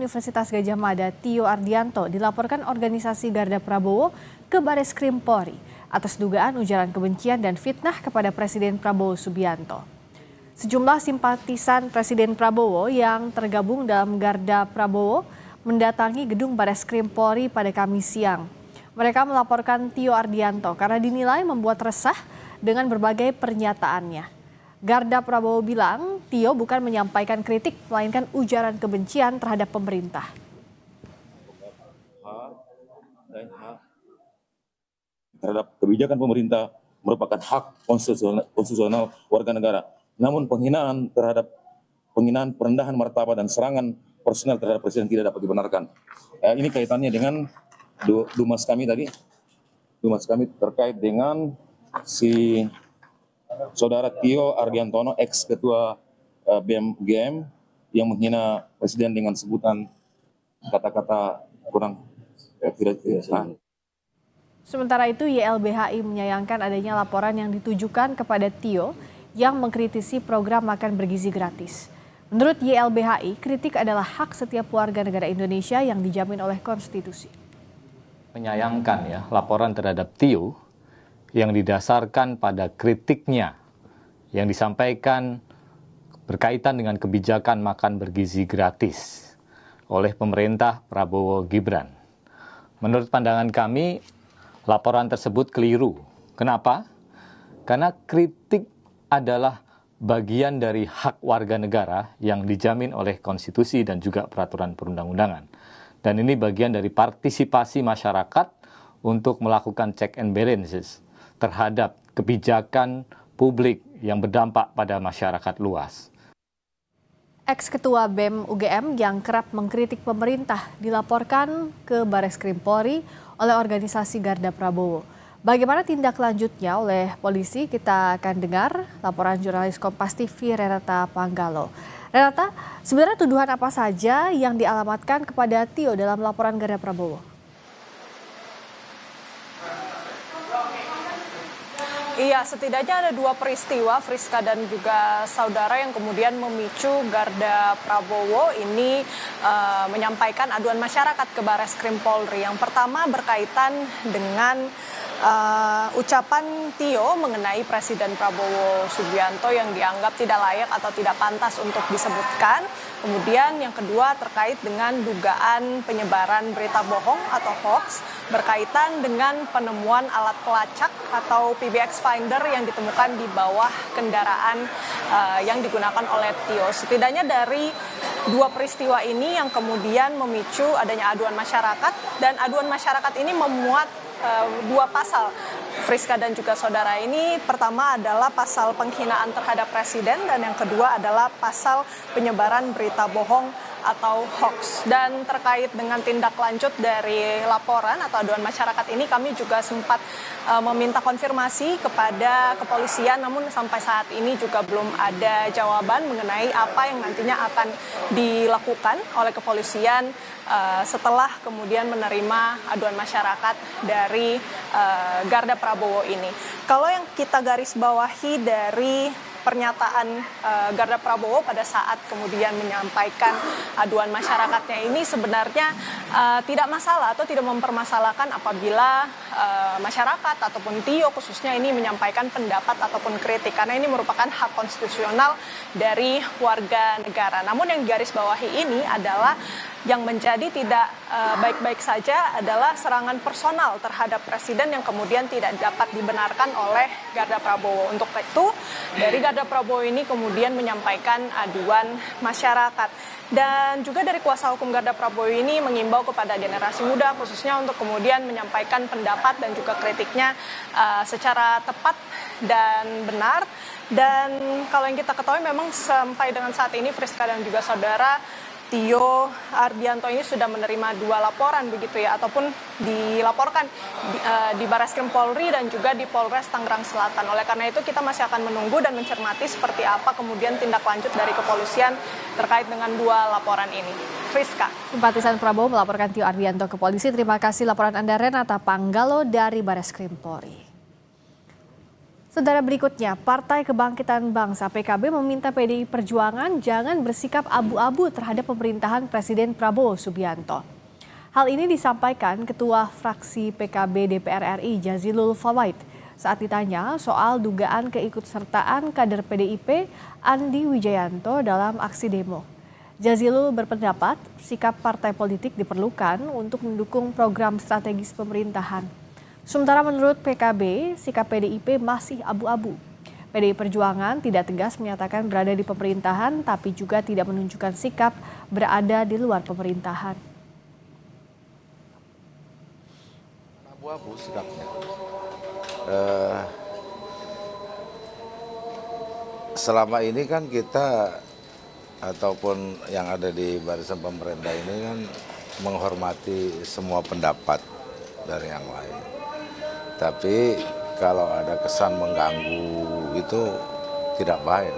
Universitas Gadjah Mada Tio Ardianto dilaporkan organisasi Garda Prabowo ke Bareskrim Polri atas dugaan ujaran kebencian dan fitnah kepada Presiden Prabowo Subianto. Sejumlah simpatisan Presiden Prabowo yang tergabung dalam Garda Prabowo mendatangi gedung Bareskrim Polri pada Kamis siang. Mereka melaporkan Tio Ardianto karena dinilai membuat resah dengan berbagai pernyataannya. Garda Prabowo bilang Tio bukan menyampaikan kritik, melainkan ujaran kebencian terhadap pemerintah. Terhadap kebijakan pemerintah merupakan hak konstitusional warga negara. Namun penghinaan, perendahan martabat dan serangan personal terhadap presiden tidak dapat dibenarkan. Ini kaitannya dengan dumas kami tadi. Dumas kami terkait dengan si Saudara Tio Ardianto, ex-ketua BEM UGM, yang menghina presiden dengan sebutan kata-kata kurang tidak sah. Sementara itu, YLBHI menyayangkan adanya laporan yang ditujukan kepada Tio yang mengkritisi program makan bergizi gratis. Menurut YLBHI, kritik adalah hak setiap warga negara Indonesia yang dijamin oleh konstitusi. Menyayangkan ya laporan terhadap Tio yang didasarkan pada kritiknya yang disampaikan berkaitan dengan kebijakan makan bergizi gratis oleh pemerintah Prabowo Gibran. Menurut pandangan kami, laporan tersebut keliru. Kenapa? Karena kritik adalah bagian dari hak warga negara yang dijamin oleh konstitusi dan juga peraturan perundang-undangan. Dan ini bagian dari partisipasi masyarakat untuk melakukan check and balances terhadap kebijakan publik yang berdampak pada masyarakat luas. Ex-ketua BEM UGM yang kerap mengkritik pemerintah dilaporkan ke Bareskrim Polri oleh organisasi Garda Prabowo. Bagaimana tindak lanjutnya oleh polisi? Kita akan dengar laporan jurnalis Kompas TV Renata Panggalo. Renata, sebenarnya tuduhan apa saja yang dialamatkan kepada Tio dalam laporan Garda Prabowo? Iya, setidaknya ada dua peristiwa, Friska dan juga saudara, yang kemudian memicu Garda Prabowo ini menyampaikan aduan masyarakat ke Bareskrim Polri. Yang pertama berkaitan dengan ucapan Tio mengenai Presiden Prabowo Subianto yang dianggap tidak layak atau tidak pantas untuk disebutkan. Kemudian yang kedua terkait dengan dugaan penyebaran berita bohong atau hoax berkaitan dengan penemuan alat pelacak atau PBX Finder yang ditemukan di bawah kendaraan yang digunakan oleh Tio. Setidaknya dari dua peristiwa ini yang kemudian memicu adanya aduan masyarakat, dan aduan masyarakat ini memuat dua pasal, Friska dan juga saudara. Ini pertama adalah pasal penghinaan terhadap presiden, dan yang kedua adalah pasal penyebaran berita bohong atau hoax. Dan terkait dengan tindak lanjut dari laporan atau aduan masyarakat ini, kami juga sempat meminta konfirmasi kepada kepolisian, namun sampai saat ini juga belum ada jawaban mengenai apa yang nantinya akan dilakukan oleh kepolisian setelah kemudian menerima aduan masyarakat dari Garda Prabowo ini. Kalau yang kita garis bawahi dari pernyataan Garda Prabowo pada saat kemudian menyampaikan aduan masyarakatnya ini, sebenarnya tidak masalah atau tidak mempermasalahkan apabila masyarakat ataupun Tio khususnya ini menyampaikan pendapat ataupun kritik, karena ini merupakan hak konstitusional dari warga negara. Namun yang garis bawahi ini adalah yang menjadi tidak baik-baik saja adalah serangan personal terhadap presiden yang kemudian tidak dapat dibenarkan oleh Garda Prabowo. Untuk itu, dari Garda Prabowo ini kemudian menyampaikan aduan masyarakat. Dan juga dari kuasa hukum Garda Prabowo ini mengimbau kepada generasi muda khususnya untuk kemudian menyampaikan pendapat dan juga kritiknya secara tepat dan benar. Dan kalau yang kita ketahui memang sampai dengan saat ini, Friska dan juga saudara, Tio Ardianto ini sudah menerima dua laporan begitu ya, ataupun dilaporkan di Bareskrim Polri dan juga di Polres Tangerang Selatan. Oleh karena itu kita masih akan menunggu dan mencermati seperti apa kemudian tindak lanjut dari kepolisian terkait dengan dua laporan ini. Friska. Simpatisan Prabowo melaporkan Tio Ardianto ke polisi. Terima kasih laporan Anda Renata Panggalo dari Bareskrim Polri. Saudara, berikutnya, Partai Kebangkitan Bangsa PKB meminta PDI Perjuangan jangan bersikap abu-abu terhadap pemerintahan Presiden Prabowo Subianto. Hal ini disampaikan Ketua Fraksi PKB DPR RI Jazilul Fawait saat ditanya soal dugaan keikutsertaan kader PDIP Andi Wijayanto dalam aksi demo. Jazilul berpendapat sikap partai politik diperlukan untuk mendukung program strategis pemerintahan. Sementara menurut PKB, sikap PDIP masih abu-abu. PDI Perjuangan tidak tegas menyatakan berada di pemerintahan, tapi juga tidak menunjukkan sikap berada di luar pemerintahan. Abu-abu sikapnya. Selama ini kan kita ataupun yang ada di barisan pemerintah ini kan menghormati semua pendapat dari yang lain. Tapi kalau ada kesan mengganggu itu tidak baik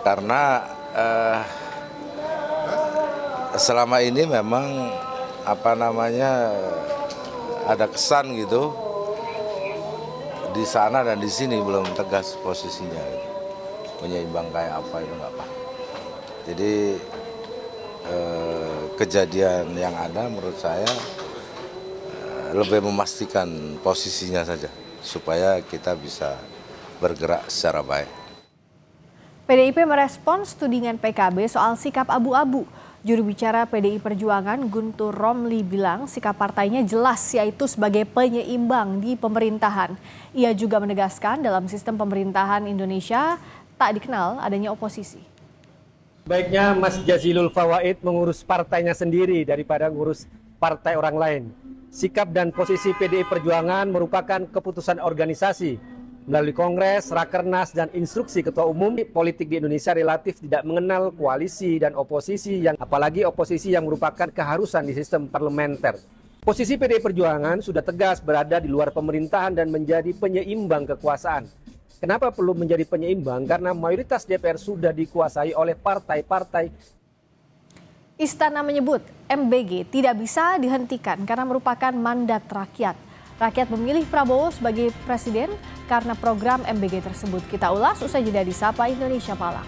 karena selama ini memang ada kesan gitu di sana dan di sini belum tegas posisinya gitu. Menyeimbang kayak apa itu nggak apa. Jadi kejadian yang ada menurut saya lebih memastikan posisinya saja supaya kita bisa bergerak secara baik. PDIP merespons tudingan PKB soal sikap abu-abu. Juru bicara PDI Perjuangan Guntur Romli bilang sikap partainya jelas, yaitu sebagai penyeimbang di pemerintahan. Ia juga menegaskan dalam sistem pemerintahan Indonesia tak dikenal adanya oposisi. Baiknya Mas Jazilul Fawait mengurus partainya sendiri daripada ngurus partai orang lain. Sikap dan posisi PDI Perjuangan merupakan keputusan organisasi melalui Kongres, Rakernas, dan instruksi Ketua Umum. Politik di Indonesia relatif tidak mengenal koalisi dan oposisi, apalagi oposisi yang merupakan keharusan di sistem parlementer. Posisi PDI Perjuangan sudah tegas berada di luar pemerintahan dan menjadi penyeimbang kekuasaan. Kenapa perlu menjadi penyeimbang? Karena mayoritas DPR sudah dikuasai oleh partai-partai. Istana menyebut MBG tidak bisa dihentikan karena merupakan mandat rakyat. Rakyat memilih Prabowo sebagai presiden karena program MBG tersebut. Kita ulas usai jeda di Sapa Indonesia Malam.